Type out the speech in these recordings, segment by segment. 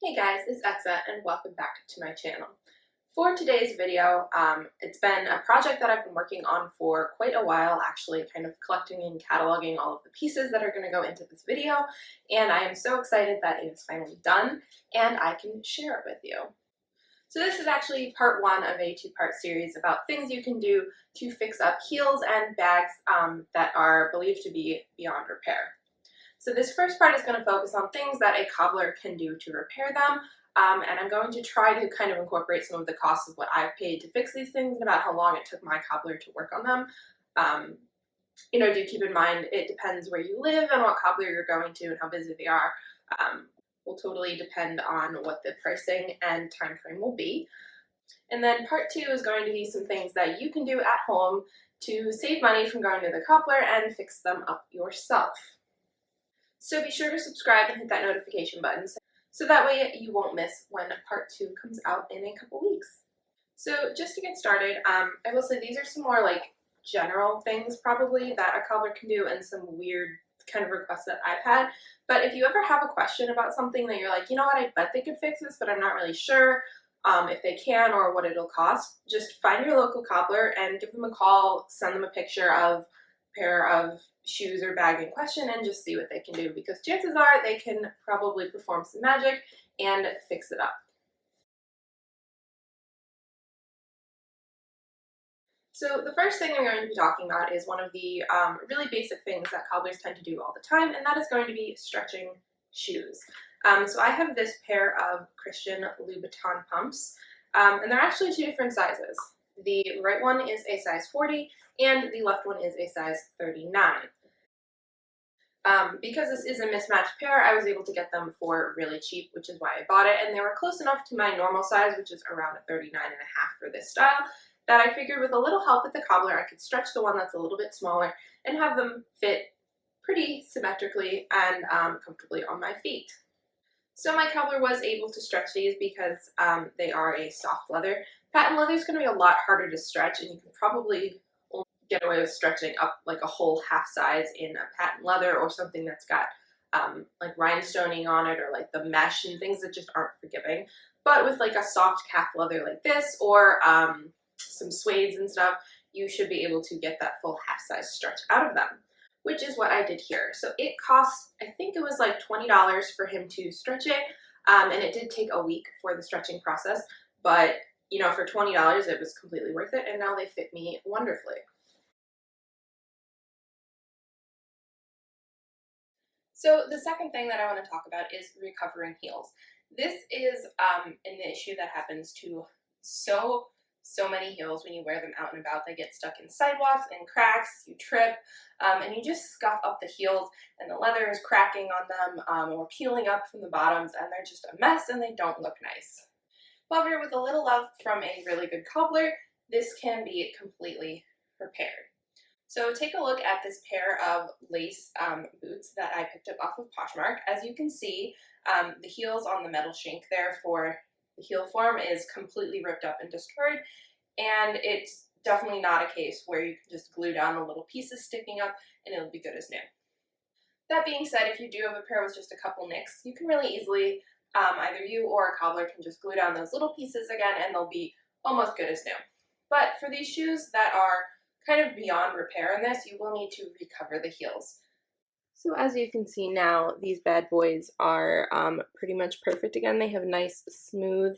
Hey guys, it's Exa and welcome back to my channel. For today's video, it's been a project that I've been working on for quite a while, actually kind of collecting and cataloging all of the pieces that are going to go into this video, and I am so excited that it is finally done and I can share it with you. So this is actually part one of a two-part series about things you can do to fix up heels and bags that are believed to be beyond repair. So this first part is going to focus on things that a cobbler can do to repair them, and I'm going to try to kind of incorporate some of the costs of what I've paid to fix these things and about how long it took my cobbler to work on them. Do keep in mind it depends where you live and what cobbler you're going to and how busy they are. Will totally depend on what the pricing and time frame will be. And then part two is going to be some things that you can do at home to save money from going to the cobbler and fix them up yourself. So be sure to subscribe and hit that notification button so that way you won't miss when part two comes out in a couple weeks. So just to get started, I will say these are some more like general things probably that a cobbler can do and some weird kind of requests that I've had. But if you ever have a question about something that you're like, you know what, I bet they could fix this, but I'm not really sure if they can or what it'll cost, just find your local cobbler and give them a call, send them a picture of a pair of shoes or bag in question and just see what they can do, because chances are they can probably perform some magic and fix it up. So the first thing I'm going to be talking about is one of the really basic things that cobblers tend to do all the time, and that is going to be stretching shoes. So I have this pair of Christian Louboutin pumps, and they're actually two different sizes. The right one is a size 40 and the left one is a size 39. Because this is a mismatched pair, I was able to get them for really cheap, which is why I bought it, and they were close enough to my normal size, which is around a 39 and a half for this style, that I figured with a little help with the cobbler, I could stretch the one that's a little bit smaller and have them fit pretty symmetrically and comfortably on my feet. So my cobbler was able to stretch these because they are a soft leather. Patent leather is going to be a lot harder to stretch, and you can probably get away with stretching up like a whole half size in a patent leather or something that's got like rhinestoning on it or like the mesh and things that just aren't forgiving. But with like a soft calf leather like this or some suedes and stuff, you should be able to get that full half size stretch out of them, which is what I did here. So it cost, I think it was like $20 for him to stretch it, and it did take a week for the stretching process, but you know, for $20 it was completely worth it, and now they fit me wonderfully. So the second thing that I want to talk about is recovering heels. This is an issue that happens to so many heels when you wear them out and about. They get stuck in sidewalks and cracks, you trip, and you just scuff up the heels and the leather is cracking on them or peeling up from the bottoms, and they're just a mess and they don't look nice. However, with a little love from a really good cobbler, this can be completely repaired. So take a look at this pair of lace boots that I picked up off of Poshmark. As you can see, the heels on the metal shank there for the heel form is completely ripped up and destroyed, and it's definitely not a case where you can just glue down the little pieces sticking up and it'll be good as new. That being said, if you do have a pair with just a couple nicks, you can really easily, either you or a cobbler can just glue down those little pieces again and they'll be almost good as new. But for these shoes that are kind of beyond repair in this, you will need to recover the heels. So as you can see now, these bad boys are pretty much perfect again. They have nice smooth,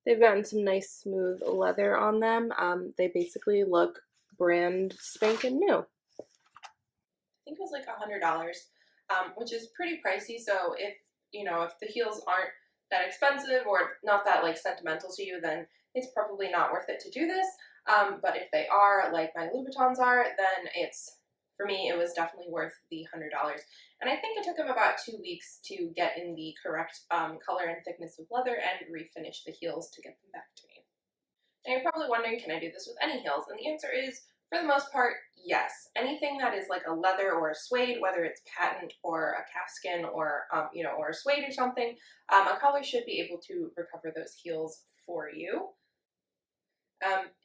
they've gotten some nice smooth leather on them. They basically look brand spanking new. I think it was like $100, which is pretty pricey. So if the heels aren't that expensive or not that like sentimental to you, then it's probably not worth it to do this. But if they are, like my Louboutins are, then for me, it was definitely worth the $100. And I think it took them about 2 weeks to get in the correct color and thickness of leather and refinish the heels to get them back to me. And you're probably wondering, can I do this with any heels? And the answer is, for the most part, yes. Anything that is like a leather or a suede, whether it's patent or a calfskin or or a suede or something, a cobbler should be able to recover those heels for you.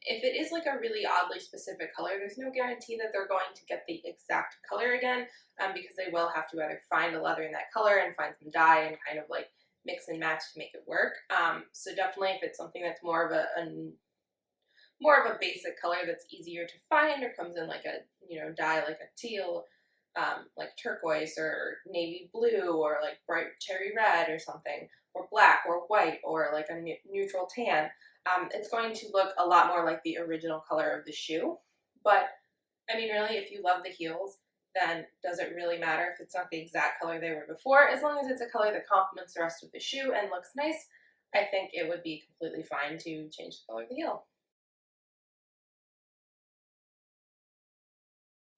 If it is like a really oddly specific color, there's no guarantee that they're going to get the exact color again, because they will have to either find a leather in that color and find some dye and kind of like mix and match to make it work. So definitely if it's something that's more of a basic color that's easier to find or comes in like a dye like a teal, like turquoise or navy blue or like bright cherry red or something, or black or white or like a neutral tan, it's going to look a lot more like the original color of the shoe. But I mean, really, if you love the heels, then does it really matter if it's not the exact color they were before? As long as it's a color that complements the rest of the shoe and looks nice, I think it would be completely fine to change the color of the heel.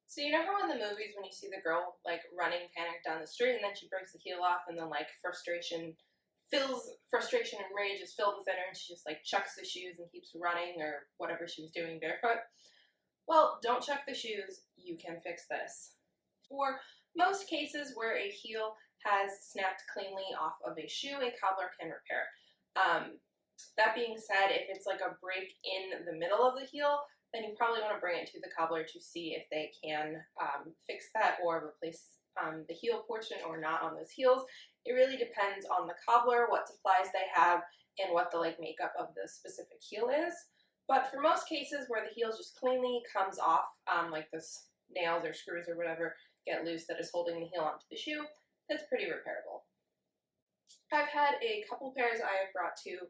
So you know how in the movies when you see the girl like running panicked down the street and then she breaks the heel off and then like frustration and rage is filled within her and she just like chucks the shoes and keeps running or whatever she was doing barefoot? Well, don't chuck the shoes. You can fix this. For most cases where a heel has snapped cleanly off of a shoe, a cobbler can repair it. That being said, if it's like a break in the middle of the heel, then you probably want to bring it to the cobbler to see if they can fix that or replace the heel portion or not on those heels. It really depends on the cobbler, what supplies they have, and what the like makeup of the specific heel is. But for most cases where the heel just cleanly comes off, like the nails or screws or whatever get loose that is holding the heel onto the shoe, that's pretty repairable. I've had a couple pairs I have brought to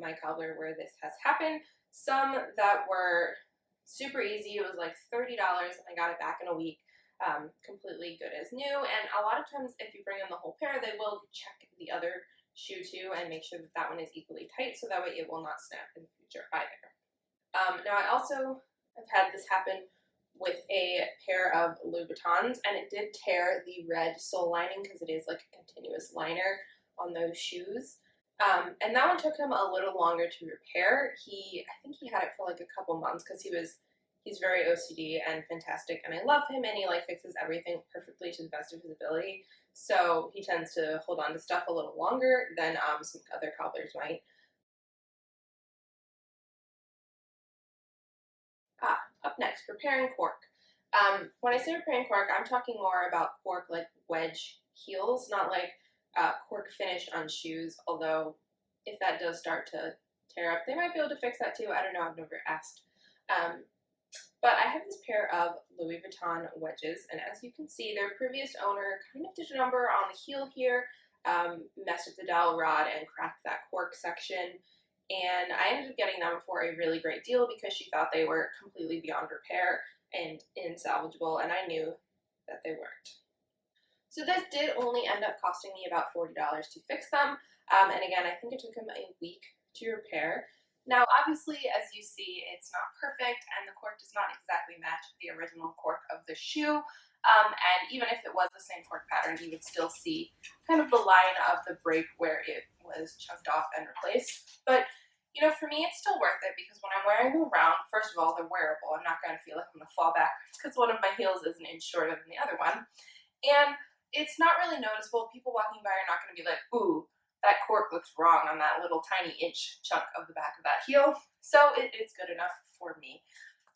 my cobbler where this has happened. Some that were super easy. It was like $30 and I got it back in a week. Completely good as new. And a lot of times if you bring in the whole pair, they will check the other shoe too and make sure that that one is equally tight so that way it will not snap in the future either. Now I also have had this happen with a pair of Louboutins, and it did tear the red sole lining because it is like a continuous liner on those shoes. And that one took him a little longer to repair. I think he had it for like a couple months because he's very OCD and fantastic, and I love him, and he like fixes everything perfectly to the best of his ability. So he tends to hold on to stuff a little longer than some other cobblers might. Up next, repairing cork. When I say repairing cork, I'm talking more about cork like wedge heels, not like cork finish on shoes, although if that does start to tear up, they might be able to fix that too. I don't know, I've never asked. But I have this pair of Louis Vuitton wedges, and as you can see, their previous owner kind of did a number on the heel here, messed with the dowel rod and cracked that cork section. And I ended up getting them for a really great deal because she thought they were completely beyond repair and insalvageable, and I knew that they weren't. So this did only end up costing me about $40 to fix them, and again, I think it took him a week to repair. Now, obviously, as you see, it's not perfect, and the cork does not exactly match the original cork of the shoe, and even if it was the same cork pattern, you would still see kind of the line of the break where it was chunked off and replaced. But you know, for me, it's still worth it because when I'm wearing them around, first of all, they're wearable. I'm not going to feel like I'm going to fall backwards because one of my heels is an inch shorter than the other one. And it's not really noticeable. People walking by are not going to be like, ooh, that cork looks wrong on that little tiny inch chunk of the back of that heel. So it's good enough for me.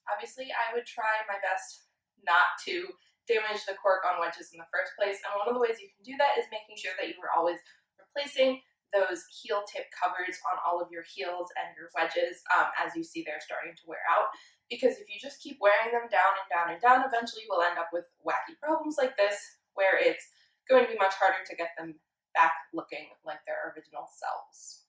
Obviously, I would try my best not to damage the cork on wedges in the first place. And one of the ways you can do that is making sure that you are always replacing those heel tip covers on all of your heels and your wedges as you see they're starting to wear out. Because if you just keep wearing them down and down and down, eventually you will end up with wacky problems like this where it's going to be much harder to get them back looking like their original selves.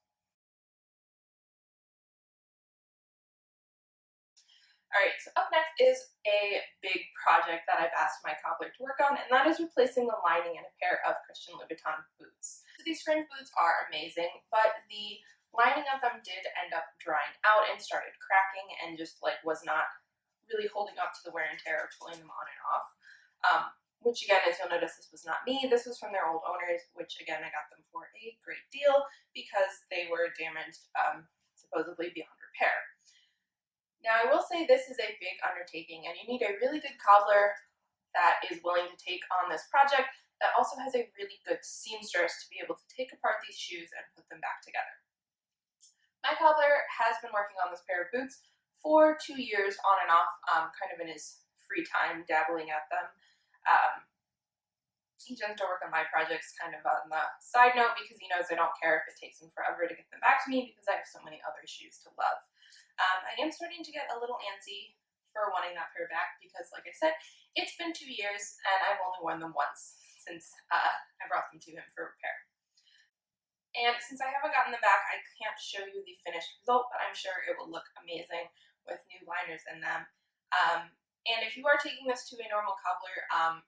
Alright, so up next is a big project that I've asked my cobbler to work on, and that is replacing the lining in a pair of Christian Louboutin boots. So these fringe boots are amazing, but the lining of them did end up drying out and started cracking and just like was not really holding up to the wear and tear of pulling them on and off. Which again, as you'll notice, this was not me. This was from their old owners, which again, I got them for a great deal because they were damaged supposedly beyond repair. Now, I will say this is a big undertaking, and you need a really good cobbler that is willing to take on this project that also has a really good seamstress to be able to take apart these shoes and put them back together. My cobbler has been working on this pair of boots for 2 years on and off, kind of in his free time, dabbling at them. He tends to work on my projects kind of on the side note because he knows I don't care if it takes him forever to get them back to me because I have so many other shoes to love. I am starting to get a little antsy for wanting that pair back because, like I said, it's been 2 years and I've only worn them once since I brought them to him for repair. And since I haven't gotten them back, I can't show you the finished result, but I'm sure it will look amazing with new liners in them. And if you are taking this to a normal cobbler,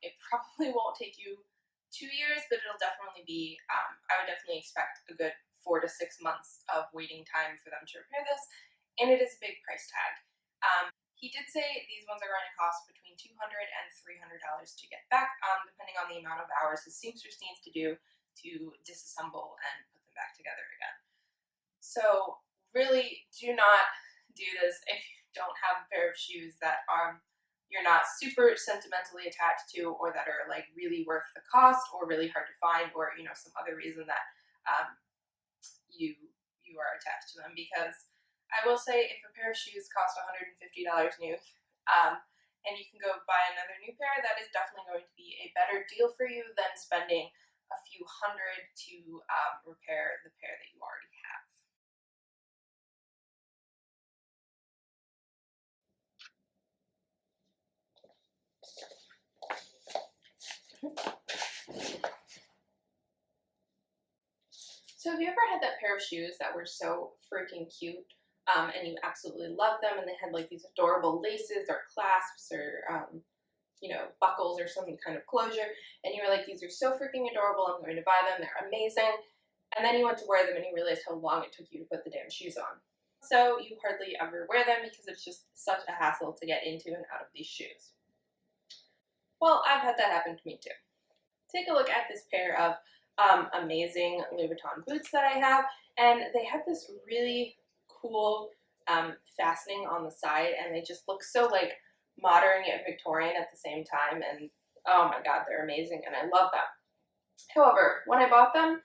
it probably won't take you 2 years, but it'll definitely be, I would definitely expect a good 4 to 6 months of waiting time for them to repair this. And it is a big price tag. He did say these ones are going to cost between $200 and $300 to get back, depending on the amount of hours his seamstress needs to do to disassemble and put them back together again. So really do not do this if you don't have a pair of shoes that you're not super sentimentally attached to, or that are like really worth the cost, or really hard to find, or some other reason that you are attached to them. Because I will say, if a pair of shoes cost $150 new, and you can go buy another new pair, that is definitely going to be a better deal for you than spending a few hundred to repair the pair that you already have. So have you ever had that pair of shoes that were so freaking cute, and you absolutely loved them, and they had like these adorable laces or clasps or buckles or some kind of closure, and you were like, these are so freaking adorable, I'm going to buy them, they're amazing, and then you went to wear them and you realized how long it took you to put the damn shoes on. So you hardly ever wear them because it's just such a hassle to get into and out of these shoes. Well, I've had that happen to me too. Take a look at this pair of amazing Louis Vuitton boots that I have, and they have this really cool fastening on the side, and they just look so like modern yet Victorian at the same time, and oh my god, they're amazing and I love them. However, when I bought them,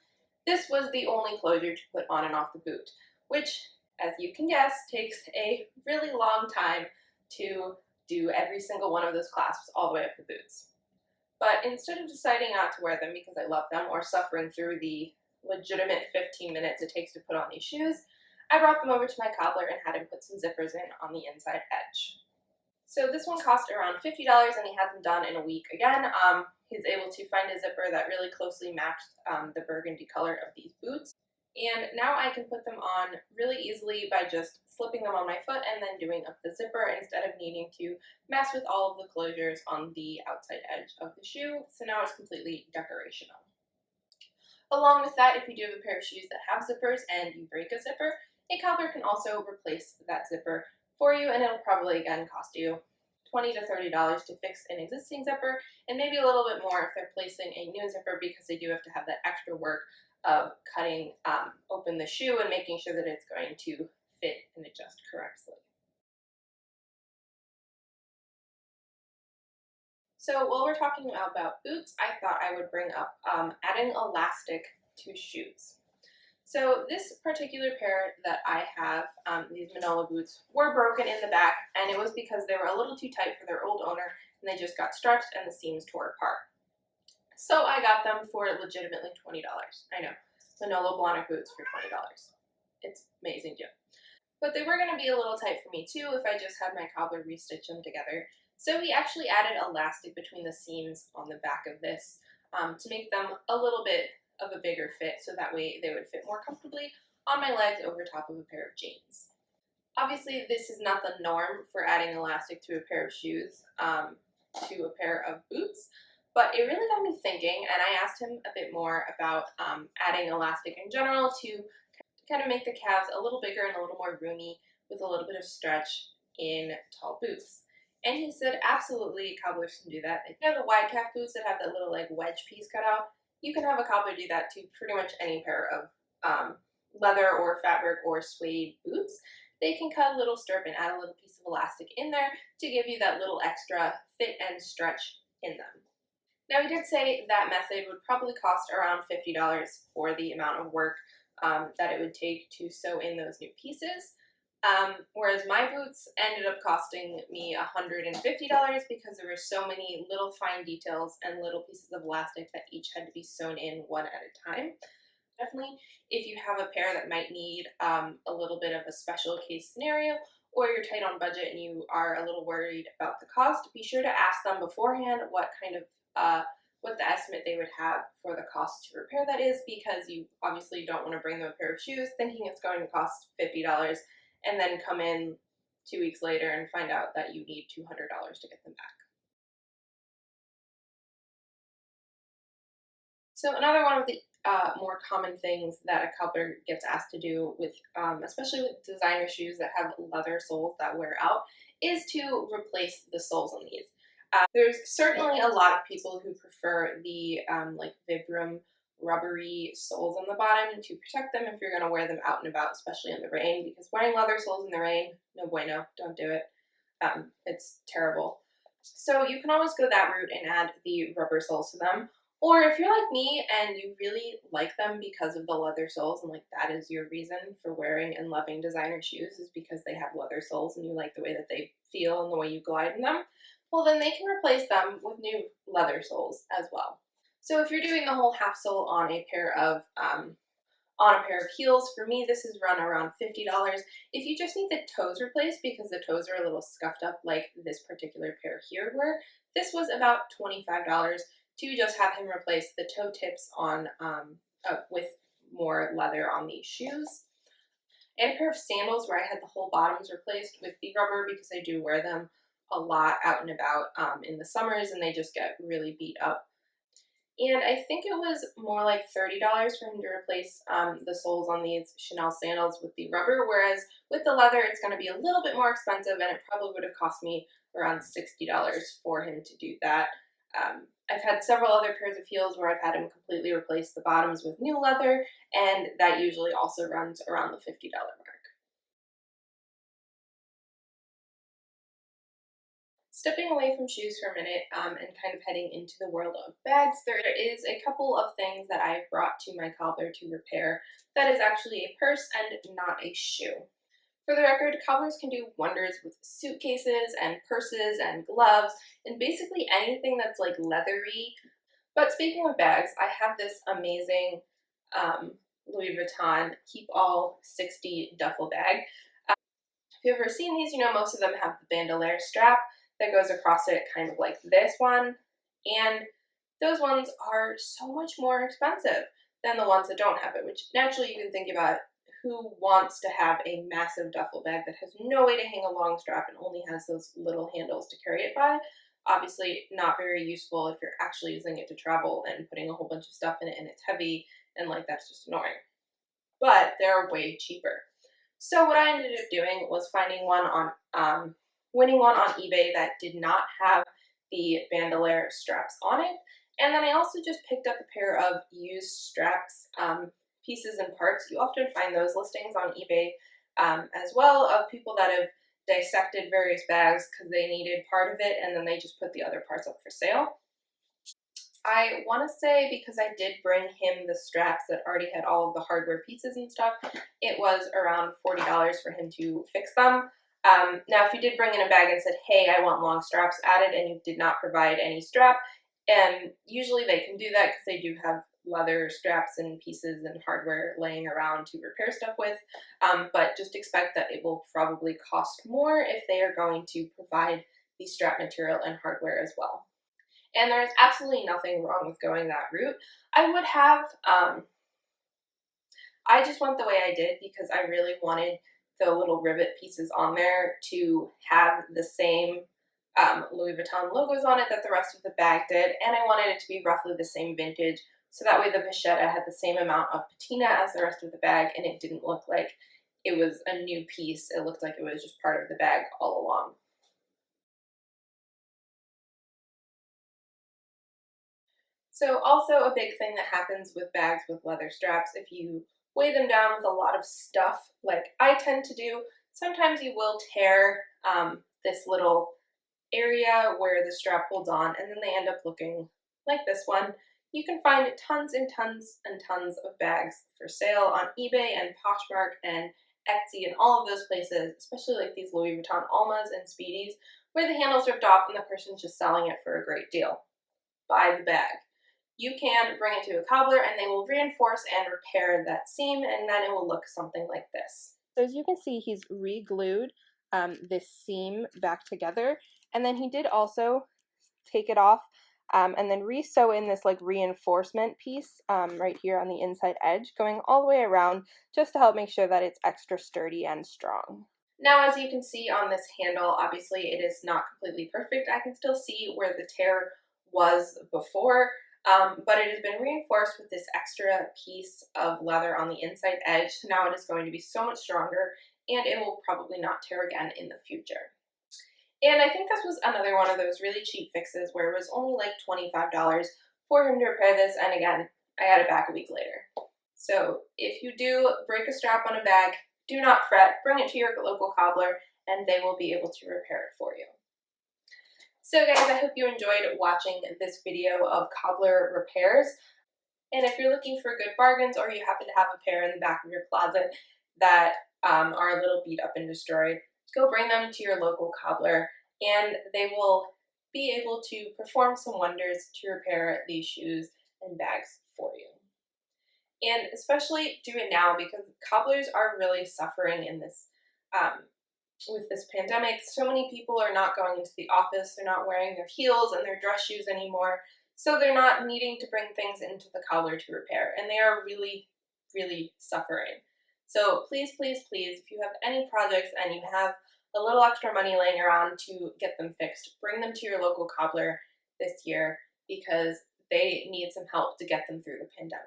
this was the only closure to put on and off the boot, which, as you can guess, takes a really long time to do every single one of those clasps all the way up the boots. But instead of deciding not to wear them because I love them, or suffering through the legitimate 15 minutes it takes to put on these shoes, I brought them over to my cobbler and had him put some zippers in on the inside edge. So this one cost around $50 and he had them done in a week again. He's able to find a zipper that really closely matched the burgundy color of these boots. And now I can put them on really easily by just slipping them on my foot and then doing up the zipper instead of needing to mess with all of the closures on the outside edge of the shoe. So now it's completely decorational. Along with that, if you do have a pair of shoes that have zippers and you break a zipper, a cobbler can also replace that zipper for you, and it'll probably again cost you $20 to $30 to fix an existing zipper, and maybe a little bit more if they're placing a new zipper, because they do have to have that extra work of cutting open the shoe and making sure that it's going to fit and adjust correctly. So while we're talking about boots, I thought I would bring up adding elastic to shoes. So this particular pair that I have, these Manolo boots, were broken in the back, and it was because they were a little too tight for their old owner, and they just got stretched and the seams tore apart. So I got them for legitimately $20. I know, Manolo Blahnik boots for $20. It's amazing deal. But they were going to be a little tight for me too if I just had my cobbler restitch them together. So he actually added elastic between the seams on the back of this to make them a little bit of a bigger fit, so that way they would fit more comfortably on my legs over top of a pair of jeans. Obviously, this is not the norm for adding elastic to a pair of shoes to a pair of boots, but it really got me thinking, and I asked him a bit more about adding elastic in general to kind of make the calves a little bigger and a little more roomy with a little bit of stretch in tall boots. And he said, absolutely, cobblers can do that. You know the wide calf boots that have that little like wedge piece cut out? You can have a cobbler do that to pretty much any pair of leather or fabric or suede boots. They can cut a little strip and add a little piece of elastic in there to give you that little extra fit and stretch in them. Now, he did say that method would probably cost around $50 for the amount of work that it would take to sew in those new pieces. Whereas my boots ended up costing me $150 because there were so many little fine details and little pieces of elastic that each had to be sewn in one at a time. Definitely, if you have a pair that might need a little bit of a special case scenario, or you're tight on budget and you are a little worried about the cost, be sure to ask them beforehand what kind of what the estimate they would have for the cost to repair that is, because you obviously don't want to bring them a pair of shoes thinking it's going to cost $50 and then come in 2 weeks later and find out that you need $200 to get them back. So another one of the more common things that a cobbler gets asked to do with, especially with designer shoes that have leather soles that wear out, is to replace the soles on these. There's certainly a lot of people who prefer the like Vibram rubbery soles on the bottom to protect them if you're going to wear them out and about, especially in the rain, because wearing leather soles in the rain, no bueno, don't do it. It's terrible. So you can always go that route and add the rubber soles to them. Or if you're like me and you really like them because of the leather soles, and like that is your reason for wearing and loving designer shoes, is because they have leather soles and you like the way that they feel and the way you glide in them, well, then they can replace them with new leather soles as well. So if you're doing the whole half sole on a pair of heels, for me this is run around $50. If you just need the toes replaced because the toes are a little scuffed up like this particular pair here were, this was about $25 to just have him replace the toe tips on with more leather on these shoes. And a pair of sandals where I had the whole bottoms replaced with the rubber because I do wear them a lot out and about in the summers and they just get really beat up. And I think it was more like $30 for him to replace the soles on these Chanel sandals with the rubber, whereas with the leather, it's going to be a little bit more expensive, and it probably would have cost me around $60 for him to do that. I've had several other pairs of heels where I've had him completely replace the bottoms with new leather, and that usually also runs around the $50 mark. Stepping away from shoes for a minute and kind of heading into the world of bags, there is a couple of things that I've brought to my cobbler to repair that is actually a purse and not a shoe. For the record, cobblers can do wonders with suitcases and purses and gloves and basically anything that's like leathery. But speaking of bags, I have this amazing Louis Vuitton Keep All 60 duffel bag. If you've ever seen these, you know most of them have the bandolier strap that goes across it, kind of like this one. And those ones are so much more expensive than the ones that don't have it, which naturally you can think about who wants to have a massive duffel bag that has no way to hang a long strap and only has those little handles to carry it by. Obviously, not very useful if you're actually using it to travel and putting a whole bunch of stuff in it and it's heavy and like that's just annoying. But they're way cheaper. So what I ended up doing was finding one on, winning one on eBay that did not have the bandolier straps on it. And then I also just picked up a pair of used straps, pieces and parts. You often find those listings on eBay as well, of people that have dissected various bags because they needed part of it and then they just put the other parts up for sale. I want to say, because I did bring him the straps that already had all of the hardware pieces and stuff, it was around $40 for him to fix them. Now, if you did bring in a bag and said, hey, I want long straps added, and you did not provide any strap, and usually they can do that because they do have leather straps and pieces and hardware laying around to repair stuff with, but just expect that it will probably cost more if they are going to provide the strap material and hardware as well. And there's absolutely nothing wrong with going that route. I would have, I just went the way I did because I really wanted the little rivet pieces on there to have the same Louis Vuitton logos on it that the rest of the bag did, and I wanted it to be roughly the same vintage, so that way the vachetta had the same amount of patina as the rest of the bag, and it didn't look like it was a new piece. It looked like it was just part of the bag all along. So also a big thing that happens with bags with leather straps, if you weigh them down with a lot of stuff like I tend to do, sometimes you will tear this little area where the strap holds on and then they end up looking like this one. You can find tons and tons and tons of bags for sale on eBay and Poshmark and Etsy and all of those places, especially like these Louis Vuitton Almas and Speedies, where the handle's ripped off and the person's just selling it for a great deal. Buy the bag. You can bring it to a cobbler and they will reinforce and repair that seam, and then it will look something like this. So as you can see, he's re-glued this seam back together, and then he did also take it off and then re-sew in this like reinforcement piece right here on the inside edge, going all the way around just to help make sure that it's extra sturdy and strong. Now, as you can see on this handle, obviously it is not completely perfect. I can still see where the tear was before, but it has been reinforced with this extra piece of leather on the inside edge. So now it is going to be so much stronger, and it will probably not tear again in the future. And I think this was another one of those really cheap fixes where it was only like $25 for him to repair this, and again, I had it back a week later. So if you do break a strap on a bag, do not fret, bring it to your local cobbler and they will be able to repair it for you. So guys, I hope you enjoyed watching this video of cobbler repairs. And if you're looking for good bargains, or you happen to have a pair in the back of your closet that are a little beat up and destroyed, go bring them to your local cobbler and they will be able to perform some wonders to repair these shoes and bags for you. And especially do it now, because cobblers are really suffering in this with this pandemic. So many people are not going into the office, they're not wearing their heels and their dress shoes anymore, so they're not needing to bring things into the cobbler to repair, and they are really, really suffering. So please, please, please, if you have any projects and you have a little extra money laying around to get them fixed, bring them to your local cobbler this year, because they need some help to get them through the pandemic.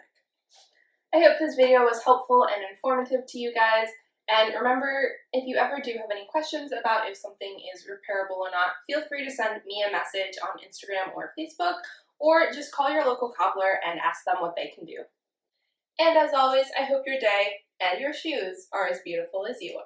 I hope this video was helpful and informative to you guys. And remember, if you ever do have any questions about if something is repairable or not, feel free to send me a message on Instagram or Facebook, or just call your local cobbler and ask them what they can do. And as always, I hope your day and your shoes are as beautiful as you are.